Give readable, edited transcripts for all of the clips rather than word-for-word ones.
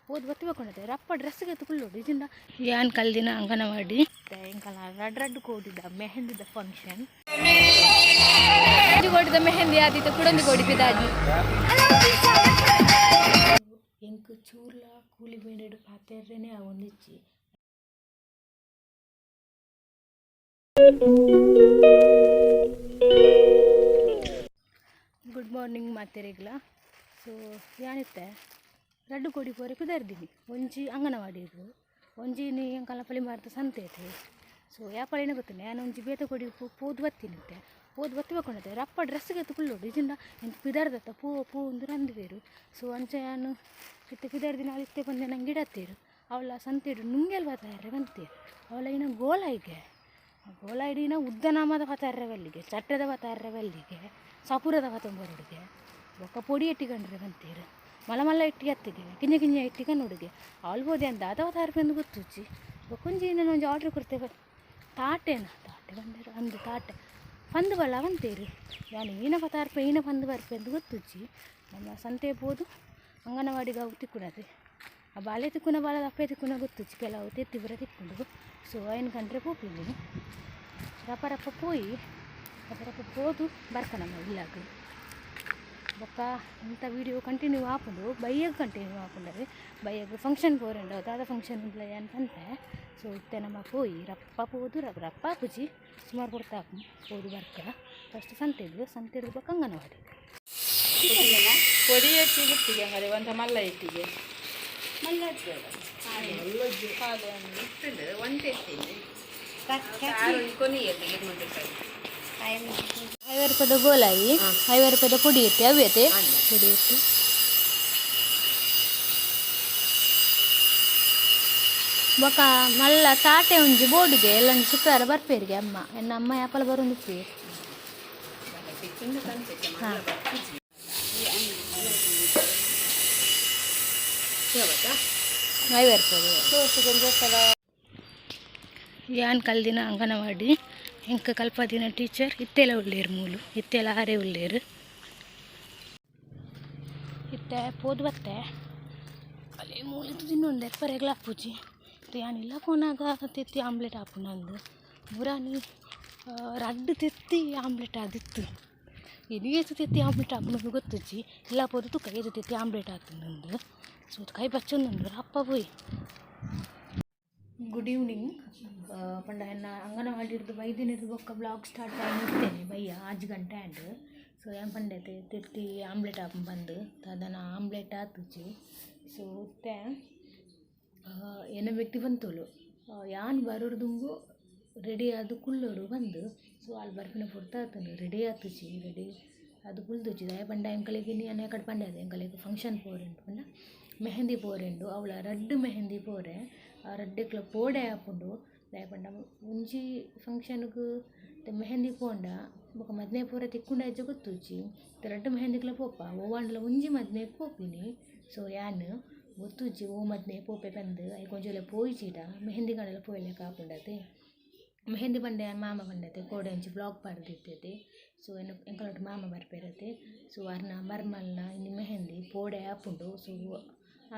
ಓದ್ ಬತ್ತಿಕೊಂಡೆ ರಪ್ಪ ಡ್ರೆಸ್ಗೆ ಎತ್ತುಕೊಳ್ಳೋಡು ಇಜಿಂದ ಯಾನ್ ಕಲ್ದಿನ ಅಂಗನವಾಡಿ ಇಂಕಲ ರಡ್ ರಡ್ಡು ಕೋಡಿದ ಮೆಹಂದಿದ ಫಂಕ್ಷನ್ ಕೋಡಿದ ಮೆಹಂದಿ ಆದಿತ್ತು ಕುಡೊಂದು ಕೋಡಿಪಿದಾಜಿ ಎಂಕ್ ಚೂರ್ಲ ಕೂಲಿ ಬೇಂಡೆಡು ಪಾತೆರ್ರೆನೆ ಅವೊಂದಿಚ್ಚಿ ಗುಡ್ ಮಾರ್ನಿಂಗ್ ಮಾತೆರೆಗ್ಲ ಸೊ ಯಾನಿತ್ತೆ ರಡ್ಡು ಕೋಡಿ ಪೋರೆ ಕುದರ್ದಿನಿ ಒಂಜಿ ಅಂಗನವಾಡಿದು ಒಂಜಿ ನೀ ಕಲಪಲಿ ಮಾರ್ದ ಸಂತೆ ಐತೆ ಸೊ ಯಾಪಳಿನ ಗೊತ್ತಿಲ್ಲ ನಾನು ಒಂಜಿ ಬೇತ ಕೊಡಿ ಪೋದು ಬತ್ತಿನಿತ್ತೆ ಪೋದು ಬತ್ತಿ ಬಕ್ಕೊಂಡೆ ರಪ್ಪ ಡ್ರೆಸ್ಗೆ ಎತ್ತುಕೊಳ್ಳೋಡು ಇಜಿಂದ ಎಂತ ಪಿದಾರ್ದತ್ತ ಪೂ ಒಂದು ರಂದಿವೇರು ಸೊ ಅಂಚ ನಾನು ಇತ್ತೆ ಪಿದಾರ್ದಿನ ಅಳಿತ್ತೆ ಬಂದೆ ನಂಗೆ ಇಡತ್ತೇರು ಅವಳ ಸಂತೆಡು ನುಂಗೆಲ್ ಬತ್ತಾರ್ರೆ ಬಂತೇರು ಅವಳ ಇನ್ನು ಗೋಲ ಇಡೀನ ಉದ್ದನಾಮದ ಬತ್ತಾರ್ರವಲ್ಲಿಗೆ ಚಟ್ಟದ ಬತ್ತಾರ್ರವಲ್ಲಿಗೆ ಸಪುರದ ಬತ್ತೊಂಬರುಡಿಗೆ ಬೊಕ್ಕ ಪೊಡಿ ಇಟ್ಟಿಕೊಂಡ್ರೆ ಬಂತೇರು ಮಲ್ಲ ಇಟ್ಟಿ ಹತ್ತಿಗೆ ಕಿಂಜ ಇಟ್ಟಿಗೆ ನೋಡಿಗೆ ಆಲ್ಬೋದೆ ಅಂತ ಅಥವಾ ತಾರ್ಪೆಂದು ಗೊತ್ತುಚ್ಚಿ ಬೊಕ್ಕೊಂಜಿ ನಾನು ಒಂಜಿ ಆರ್ಡ್ರ್ ಕೊಡ್ತೇವೆ ತಾಟೆ ಬಂದಿರು ಅಂದು ತಾಟೆ ಪಂದು ಬಲ್ಲ ಬಂತೇರು ಯಾನು ಈನ ಪತಾರ್ಪೆ ಈನ ಪಂದು ಬರ್ಪೆ ಅಂತ ಗೊತ್ತುಚ್ಚಿ ನಮ್ಮ ಸಂತೆ ಬೋದು ಅಂಗನವಾಡಿಗೆ ಅವು ತಿಕ್ಕುನದೆ ಆ ಬಾಳೆ ತಿಕ್ಕುನ ಬಾಲದ ಅಪ್ಪೆ ತಿಕ್ಕುನ ಗೊತ್ತುಚ್ಚಿ ಕೆಲವು ತೆತ್ತಿಬರ ತಿಕ್ಕೊಂಡು ಸೊ ಐನು ಗಂಟೆ ಪೋಪಿನಿ ರಪ್ಪ ಪೋದು ಬರ್ಕನಮ್ಮ ಇಲ್ಲಾಗ ಬೊಕ್ಕ ಇಂಥ ವೀಡಿಯೋ ಕಂಟಿನ್ಯೂ ಹಾಕೊಂಡು ಬೈಯಾಗ ಕಂಟಿನ್ಯೂ ಹಾಕೊಂಡ್ರೆ ಬೈಯಾಗ ಫಂಕ್ಷನ್ ಪೋರೆಂಡು ದಾದ ಫಂಕ್ಷನ್ ಇಲ್ಲ ಅಂತಂತೆ ಸೊ ಇತ್ತೆ ನಮ್ಮ ಪೋಯಿ ರಪ್ಪ ಪೋದು ರಪ್ಪ ಪೂಜಿ ಸುಮಾರು ಕೊಡ್ತಾಕು ಪೋದು ಬರ್ಕ ಫಸ್ಟ್ ಸಂತೆದು ಬೊಕ್ಕ ಅಂಗನವಾಡಿ పొడి ఎట్టి గుర్తిగా మరి వంట మల్ల ఎట్టిಗೆ కొని 50 ರೂಪಾಯಿದ ಗೋಲಾಯಿ 50 ರೂಪಾಯಿದ ಪುಡಿ ಎತ್ತಿ ಅವ್ಯತೆ ಪುಡಿ ಎತ್ತಿ ಬೊಕ ಮಲ್ಲ ತಾಟೆ ಒಂಜಿ ಬೋರ್ಡಿಗೆ ಎಲ್ಲ ಶುಕ್ರವಾರ ಬರ್ಪೇರಿಗೆ ಅಮ್ಮ ಎನ್ನ ಅಮ್ಮ ಯಾಪಲ ಬರೋದು ಪೇರು ಹಾಂ ಯಾನ್ ಕಲ್ದಿನ ಅಂಗನವಾಡಿ ಎಂಕ ಕಲ್ಪದಿನ ಟೀಚರ್ ಇತ್ತೆಲ ಉಳ್ಳೇರು ಮೂಲು ಇತ್ತೆಲ ಆರೆ ಉಳ್ಳೇರು ಇತ್ತೆ ಪೋದು ಬತ್ತೆ ಅಲ್ಲಿ ಮೂಲಿದು ತಿನ್ನೊಂದೆ ಪರೆಗ್ಲ ಹಾಪುಜಿ ಯಾನಿಲ್ಲ ಕೊನಾಗ ತೆತ್ತಿ ಆಮ್ಲೆಟ್ ಹಾಪು ನಂದು ಮುರಾನಿ ರಡ್ಡು ತೆತ್ತಿ ಆಮ್ಲೆಟ್ ಆದಿತ್ತು ಇದು ತೆತ್ತಿ ಆಮ್ಲೆಟ್ ಹಾಪುನದು ಗೊತ್ತುಜ್ಜಿ ಇಲ್ಲ ಪೋದು ತುಕ್ಕ ಇದು ತೆತ್ತಿ ಆಮ್ಲೆಟ್ ಹಾಕ್ತು ನಂದು ಸೊ ಕೈ ಬಚ್ಚೊಂದು ಅಪ್ಪ ಪೋಯ್ ಗುಡ್ ಈವ್ನಿಂಗ್ ಪಂಡ ಎನ್ನ ಅಂಗನವಾಡಿರ್ದು ಬೈದಿನಿರ್ದು ಬೊಕ್ಕ ಬ್ಲಾಗ್ ಸ್ಟಾರ್ಟ್ ಆಗಿ ಇರ್ತೇನೆ ಬಯ್ಯ 5 ಗಂಟೆ ಆಂಡ್ ಸೊ ಏನು ಪಂಡೈತೆ ತೆತ್ತಿ ಆಮ್ಲೆಟ್ ಹಾಕಿ ಬಂದು ಅದನ್ನು ಆಮ್ಲೆಟ್ ಹಾಕುಚ್ಚಿ ಸೊ ಮತ್ತೆ ಏನ ವ್ಯಕ್ತಿ ಬಂತೋಳು ಯಾನ್ ಬರೋರ್ದುಂಗು ರೆಡಿ ಆದು ಕುಳ್ಳೋಡು ಬಂದು ಸೊ ಅಲ್ಲಿ ಬರ್ಪಿನ ಪುರ್ತಾತನು ರೆಡಿ ಆತುಚ್ಚಿ ರೆಡಿ ಅದು ಕುಳ್ದುಚ್ಚಿ ದಯ ಪಂಡ ಎಂಕಲಿಗೆ ನೀ ಅನ್ನ ಕಡೆ ಪಂಡ ಅದು ಎಂಕಲಿಗೆ ಫಂಕ್ಷನ್ ಪೋರೆಂಡು ಪಂಡ ಮೆಹಂದಿ ಪೋರೆಂಡು ಅವಳ ರಡ್ಡು ಮೆಹಂದಿ ಪೋರೆ ಆ ರಡ್ಡೆಕ್ಲ ಪೋಡೆ ಹಾಕೊಂಡು ದಯಪಂಡ ಒಂಜಿ ಫಂಕ್ಷನ್ಗೂ ಮೆಹಂದಿ ಪೋಂಡ ಬೊಕ ಮದ್ನೆ ಪೂರ ತಿಕ್ಕೊಂಡ ಹೆಜ್ಜೆ ಗೊತ್ತುಚ್ಚಿ ರಡ್ಡು ಮೆಹಂದಿಕ್ಲ ಪೋಪ ಓವಾಂಡ್ಲ ಒಂಜಿ ಮದ್ನೆ ಪೋಪಿನಿ ಸೊ ಯಾನು ಗೊತ್ತುಜ್ಜಿ ಓ ಮದ್ನೆ ಪೋಪೆ ಬಂದು ಐ ಕೊಂಚಲೆ ಪೋಯಿಚೀಟ ಮೆಹಂದಿ ಗಂಡೆಲ್ಲ ಪೋಯ್ಲೆಕ್ಕ ಹಾಕೊಂಡತೆ ಮೆಹಂದಿ ಬಂಡೆ ಮಾಮ ಬಂಡತೆ ಕೋಡೆ ಒಂಚಿ ಬ್ಲಾಗ್ ಪಾಡ್ದಿರ್ತೈತೆ ಸೊ ಎಂಕಲೊಟ್ಟು ಮಾಮ ಬರ್ಪೇರತೆ ಸೊ ಅರ್ನ ಮರ್ಮಲ್ನ ಇನ್ನು ಮೆಹಂದಿ ಪೋಡೆ ಹಾಕೊಂಡು ಸೊ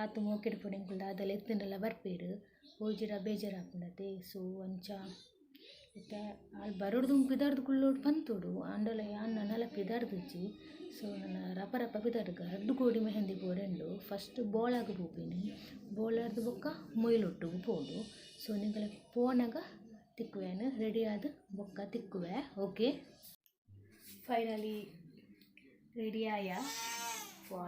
ಆತು ಮೋಕೆಡ್ ಪೊಡೆ ಎಂಕಲ್ದ ಅದೆಲ್ಲ ಎತ್ತಂಡೆಲ್ಲ ಬರ್ಪೇರು ಹೋಜಿರ ಬೇಜಾರು ಹಾಕೊಂಡತೆ ಸೊ ಅಂಚ ಮತ್ತೆ ಅಲ್ಲಿ ಬರೋಡ್ದು ಪಿದಾರ್ದು ಕುಳ್ಳೋಡು ಬಂತೋಡು ಅಂಡಲ ಯಾನ್ ನಲ್ಲ ಪಿದಾರ್ದುಚ್ಚಿ ಸೊ ನನ್ನ ರಪ ಪಿದಾರ್ಗ ರಡ್ಡು ಕೋಡಿ ಮೆಹಂದಿ ಪೋರೆಂಡು ಫಸ್ಟ್ ಬೋಳಾಗ ಪೋಪಿನಿ ಬೋಳಾರ್ದು ಬೊಕ್ಕ ಮೊಯ್ಲೊಟ್ಟುಗು ಪೋಡು ಸೊ ನಿಂಗಲ ಪೋನಾಗ ತಿಕ್ಕುವೇನು ರೆಡಿ ಆದ ಬೊಕ್ಕ ತಿಕ್ಕುವೆ ಓಕೆ ಫೈನಲಿ ರೆಡಿ ಆಯ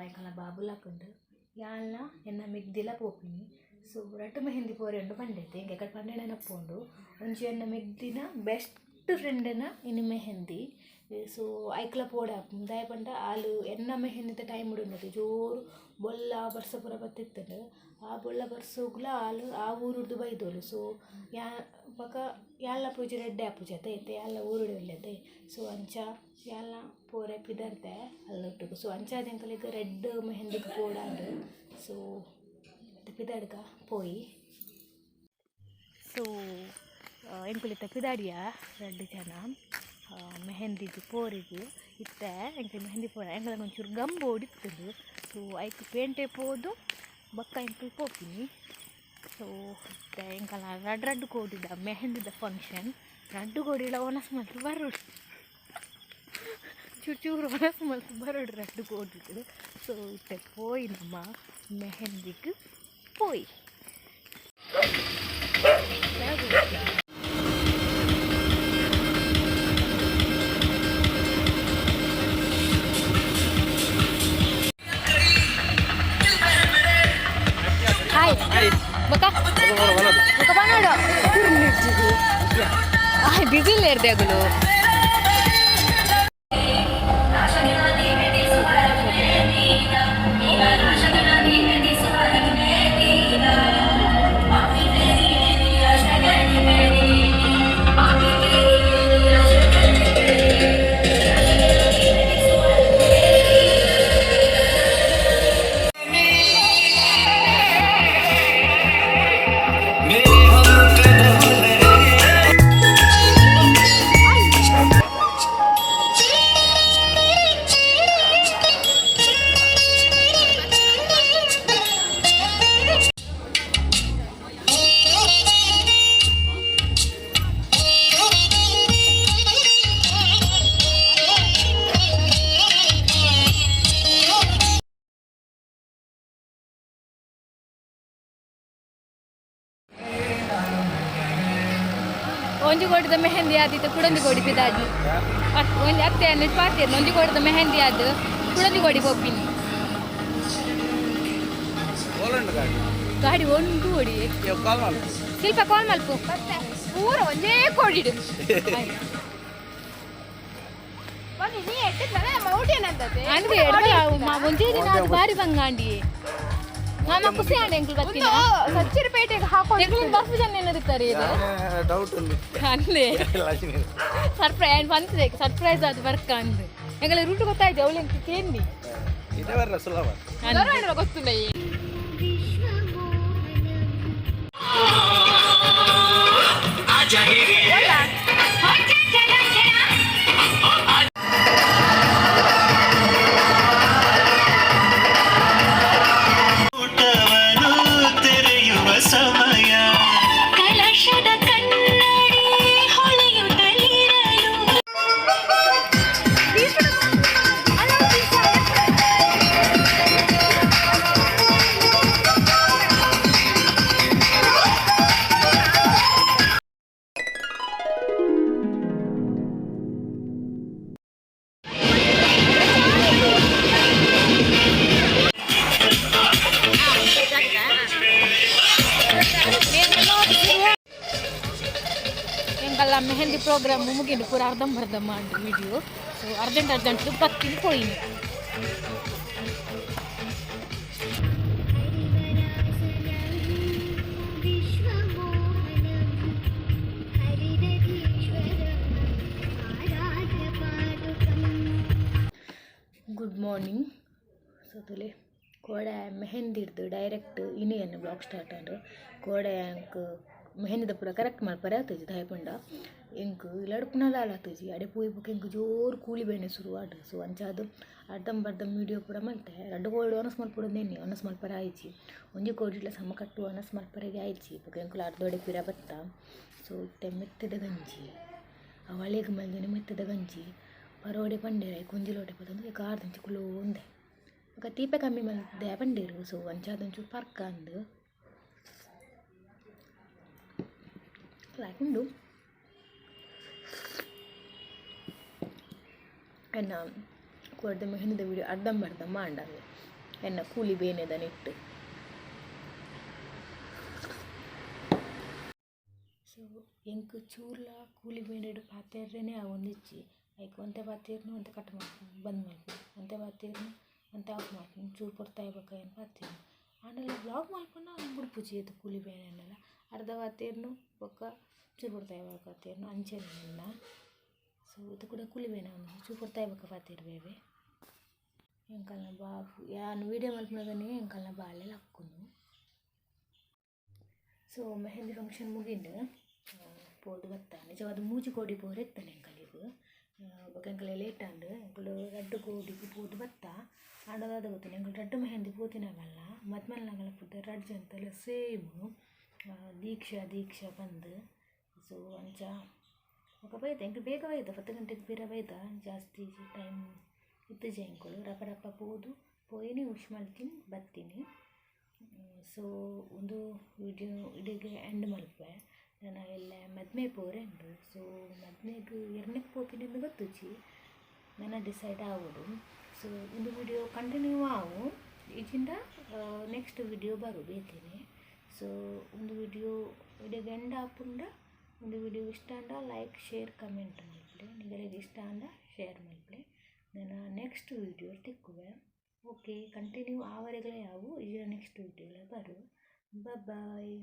ಎಂಕಲ ಬಾಬುಲ್ ಹಾಕೊಂಡು ಯಾಲ್ನ ಎನ್ನ ಮೆಗ್ದಿಲ ಪೋಪಿನಿ ಸೊ ರಟ್ಟು ಮೆಹಂದಿ ಪೋರೆಂಡು ಪಂಡೈತೆ ಹಿಂಗೆ ಕಡೆ ಪಂಡೆನ ನಪ್ಪೊಂಡು ಒಂಜಿ ಎನ್ನ ಮೆಗ್ದಿನ ಬೆಸ್ಟ್ ಫ್ರೆಂಡನ ಇನ್ನು ಮೆಹಂದಿ ಸೊ ಐಕ್ಲ ಪೋಡೆ ಹಾಪು ದಯ ಪಂಡ ಆಲು ಎನ್ನ ಮೆಹಂದಿದ ಟೈಮ್ ಉಡುಂಡತೆ ಜೋರು ಬೊಲ್ಲ ಬರ್ಸ ಪೂರ ಬತ್ತಿತ್ತಂಡು ಆ ಬೊಲ್ಲ ಬರ್ಸೋಗ್ಲ ಆಲು ಆ ಊರುಡ್ದು ಬೈದೋಳು ಸೊ ಪಕ್ಕ ಯಾಲ್ಲ ಪೂಜೆ ರೆಡ್ಡೆ ಆಪುಜತೆ ಐತೆ ಯಾಲ್ಲ ಊರುಡು ಒಳ್ಳೆತೆ ಸೊ ಅಂಚ ಯಾಲ್ಲ ಪೋರೆ ಪಿದರ್ದೆ ಅಲ್ಲೊಟ್ಟಿಗೆ ಸೊ ಅಂಚಾದಂಕಲಿಗೆ ರೆಡ್ ಮೆಹಂದಿಗೆ ಪೋಡಾಂಡು ಸೊ ಪಿದಾಡ್ಗ ಪೋಯಿ ಸೊ ಎಂಕುಲಿತ ಪಿದಾಡಿಯ 2 ಜನ ಮೆಹಂದಿಗೆ ಪೋರಿಗೆ ಇತ್ತೆ ಎಂಕ ಮೆಹಂದಿ ಪೋಡ ಎಂಕಲ ಒಂಚೂರು ಗಂಬು ಓಡಿತ್ತದು ಸೊ ಐಕ್ ಪೇಂಟೆ ಪೋದು ಬೊಕ್ಕ ಎಂಕಲ್ ಪೋಪಿನಿ. ಸೊ ಎಂಕಲ್ ರಡ್ಡು ಕೋಡಿದ ಮೆಹಂದಿದ ಫಂಕ್ಷನ್ ರಡ್ಡು ಕೋಡಿಲ ಒನಸ್ ಮಾತ್ರ ಬರೋಡು ಚೂರು ಒನಸ್ ಮಾತ್ರ ಬರೋಡು ರಡ್ಡು ಕೋಡಿಡು. ಸೊ ಇತ್ತೆ ಪೋಯಿ ನಮ್ಮ ಮೆಹಂದಿಗೆ ಪೋಯಿ ಬಿಸಿಲ್ ಇರ್ದಾಗಲು ಒಂಜಿ ಕೊಡಿದ ಮೆಹಂದಿ ಆದಿತ್ತು ಕುಡೊಂದಿ ಕೊಡಿ ಪಿದಾಜಿ ಒಂಜಿ ಅತ್ತೆ ಅನ್ನಿಟ್ಟು ಪಾತಿರ್ನು ಒಂಜಿ ಕೊಡಿದ ಮೆಹಂದಿ ಆದ ಕುಡೊಂದಿ ಕೊಡಿ ಪೊಪ್ಪಿನಿ ಗಾಡಿ ಒಂದು ಕೊಡಿ ಶಿಲ್ಪ ಕಾಲ್ ಮಲ್ಪು ಪೂರ ಒಂದೇ ಕೊಡಿಡು ಅಂದ್ರೆ ಒಂದೇ ದಿನ ಅದು ಬಾರಿ ಬಂಗಾಂಡಿ ಮಾಮ ಖುಷಿ ಆಂಡೆ ಎಂಕ್ಲು ಬರ್ತೀನಿ ಸಚ್ಚಿರಪೇಟೆಗೆ ಹಾಕೊಂಡು ಎಂಕ್ಲು ಬಸ್ ಜನ ಏನಿರ್ತಾರೆ ಇದು ಡೌಟ್ ಉಂಟು ಅಂದೆ ಸರ್ಪ್ರೈಸ್ ಬಂದಿದೆ ಸರ್ಪ್ರೈಸ್ ಅದು ವರ್ಕ್ ಅಂದು ಎಂಗಲ ರೂಟ್ ಗೊತ್ತಾಯ್ತು ಅವಳು ಎಂಕ್ ಕೇಂದಿ ಇದೇ ಬರ್ರ ಸುಲಭ ಗೊತ್ತಿಲ್ಲ ಎಂಕಲ್ಲ ಮೆಹಂದಿ ಪ್ರೋಗ್ರಾಮ್ ಮುಗಿದು ಪೂರ ಅರ್ಧಂಬರ್ಧ ಮಾಡಿ ವಿಡಿಯೋ. ಸೊ ಅರ್ಜೆಂಟ್ ಬತ್ತೀನಿ ಪೋಯಿನಿ ಗುಡ್ ಮಾರ್ನಿಂಗ್. ಸೊ ತುಲೆ ಕೋಡೆ ಮೆಹಂದಿ ಹಿಡ್ದು ಡೈರೆಕ್ಟ್ ಇನ್ನೇನು ಬ್ಲಾಗ್ ಸ್ಟಾರ್ಟ್ ಆಡು ಕೋಡೆ ಅಂಕ್ ಮೆಹಂದಿದ ಪೂರ ಕರೆಕ್ಟ್ ಮಾಡ್ಪರೆ ಆಗ್ತದೆ ದಾಯಪಂಡ ಎಂಕ್ ಲಡ್ಪುನಲ್ಲ ಆಗ್ತದೆ ಅಡೆ ಪೋಯಿ ಬುಕ್ ಎಂಕ್ ಜೋರು ಕೂಲಿ ಬೇಣೆ ಶುರು ಆಡು. ಸೊ ಅಂಚಾದು ಅರ್ಧಂಬರ್ಧ ವೀಡಿಯೋ ಪೂರ ಮಲ್ತೆ ರಡ್ಡು ಕೋಲ್ಡ್ ಒನಸ್ ಮಲ್ಪುಡೋದೇನೆ ಒನಸ್ ಮಲ್ಪರೆ ಆಯ್ಚಿ ಒಂಜಿ ಕೋಡಿಡ್ಲ ಸಮ ಕಟ್ಟು ಒನಸ್ ಮಲ್ಪರೆಗೆ ಆಯ್ಚಿ ಬುಕ್ ಎಂಕುಲು ಅರ್ಧೋಡೆ ಪಿರ ಬತ್ತ. ಸೊ ಇತ್ತೆ ಮೆತ್ತದ ಗಂಜಿ ಅವಳೆಗೆ ಮಲ್ದೇನೆ ಮೆತ್ತದ ಗಂಜಿ ಪರೋಡೆ ಪಂಡೇರ ಕೊಂಜಿ ಲೋಟೆ ಪತ್ತಂದು ಈಗ ಆರ್ದಂಚಿ ಕುಲೋ ಒಂದೆ ಈಗ ತೀಪೆ ಕಮ್ಮಿ ಮಲ್ದೆ ಪಂಡೇರು. ಸೊ ಅಂಚಾದಂಚು ಪರ್ಕ ಅಂದು ಲಾಯ್ಕೊಂಡು ಎನ್ನ ಕೊಡ್ದ ಮೆಹಂದಿದ ವಿಡಿಯೋ ಅರ್ಧಂಬರ್ಧ ಮಾಡಾವೆ ಎನ್ನ ಕೂಲಿ ಬೇನೆದ ನೆಟ್ಟು. ಸೊ ಎಂಕ್ ಚೂರ್ಲ ಕೂಲಿ ಬೇನೆಡು ಪಾತೆರ್ರೇನೆ ಒಂದಿಚ್ಚಿ ಐಕ್ ಒಂತೆ ಪಾತೀರ್ನು ಒಂತೆ ಕಟ್ ಮಾಡ್ತೀನಿ ಬಂದ್ ಮಾಡ್ತೀನಿ ಒಂತೆ ಪಾತೀರ್ನು ಒಂತೆ ಆಫ್ ಮಾಡ್ತೀನಿ ಚೂರು ಕೊಡ್ತಾ ಇರ್ಬೇಕು ಏನು ಪಾತೀರ್ನು ಆಮೇಲೆ ಬ್ಲಾಗ್ ಮಾಡ್ಕೊಂಡು ಬಿಡ್ಪುಜಿ ಅದು ಕೂಲಿ ಬೇನೆಲ್ಲ ಅರ್ಧ ಪಾತೀರ್ನು ಬೊಕ್ಕ ಚೂರು ಕೊಡ್ತಾ ಇರ್ಬೇಕು ಪಾತೀರ್ನು ಅಂಚೆಲ್ಲ. ಸೊ ಇದು ಕೂಡ ಕೂಲಿ ಬೇನೆ ಒಂದು ಚೂರು ಕೊಡ್ತಾ ಇರ್ಬೇಕು ಪಾತೀರ್ಬೇವೆ ಎಂಕಲ್ನ ಬಾಬು ಯಾನು ವೀಡಿಯೋ ಮಲ್ಪನಾಗನೇ ಎಂಕಲ್ನ ಬಾಳೆಲ್ಲ ಹಾಕ್ಕೊಂಡು. ಸೊ ಮೆಹಂದಿ ಫಂಕ್ಷನ್ ಮುಗಿಂಡು ಪೋದು ಬತ್ತ ನಿಜವಾದ ಮೂಜಿ ಕೋಡಿ ಪೋರು ಎತ್ತಾನೆ ಎಂಕಲಿಗೂ ಎಂಕಲೆ ಲೇಟ್ ಅಂಡು ಎಂಕಲು ರಡ್ಡು ಕೋಡಿಗೆ ಪೋದು ಬತ್ತ ಆಡೋದಾದ ಗೊತ್ತಿಲ್ಲ ಎಂಗಳು ರಡ್ಡು ಮೆಹಂದಿ ಪೋತಿನಾಗಲ್ಲ ಮದ್ಮಲ್ನಾಗಲ್ಲ ಪುಟ್ಟ ರಡ್ಜ್ ಅಂತೆಲ್ಲ ಸೇಮು ದೀಕ್ಷಾ ಬಂದು ಸೊ ಅಂಚ ఒక ಬೈದ ಎಂಕ್ ಬೇಗ ಬೈದ 10 ಗಂಟೆಗೆ ಬೇರೆ ಬೈದ ಜಾಸ್ತಿ ಟೈಮ್ ಇತ್ತು ಜಂಕುಳು ರಪ್ಪ ಪೋಯಿನಿ ಉಶ್ ಮಲ್ತಿನಿ ಬತ್ತೀನಿ ಸೊ ಒಂದು ವಿಡಿಯೋ ಇಡೀಗೆ ಎಂಡ್ ಮಲ್ಪೆ ನಾನು ಎಲ್ಲ ಮದ್ಮೆ ಪೋರೆಂಡು ಸೊ ಮದ್ಮೆಗೆ ಎರಡನೇಗೆ ಪೋಪಿನಿಂದ ಗೊತ್ತುಚಿ ನನ್ನ ಡಿಸೈಡ್ ಆಗೋದು ಸೊ ಒಂದು ವಿಡಿಯೋ ಕಂಟಿನ್ಯೂ ಆವು ಈಚಿಂದ ನೆಕ್ಸ್ಟ್ ವಿಡಿಯೋ ಬರು ಬೇತೇನೆ ಸೊ ಒಂದು ವಿಡಿಯೋಗೆ ಎಂಡ್ ಆಪುಂಡ ಒಂದು ವಿಡಿಯೋ ಇಷ್ಟ ಅಂಡ ಲೈಕ್ ಶೇರ್ ಕಮೆಂಟ್ ಮಲ್ಪಲೆ ನಿಗಳಿಗೆ ಇಷ್ಟ ಅಂದ ಶೇರ್ ಮಲ್ಪಲೆ ನಾನು ನೆಕ್ಸ್ಟ್ ವಿಡಿಯೋ ತಿಕ್ಕುವೆ ಓಕೆ ಕಂಟಿನ್ಯೂ ಆವರೆಗಳೇ ಯಾವು ಈಗ ನೆಕ್ಸ್ಟ್ ವಿಡಿಯೋಲ್ಲ ಬರು ಬಾಯ್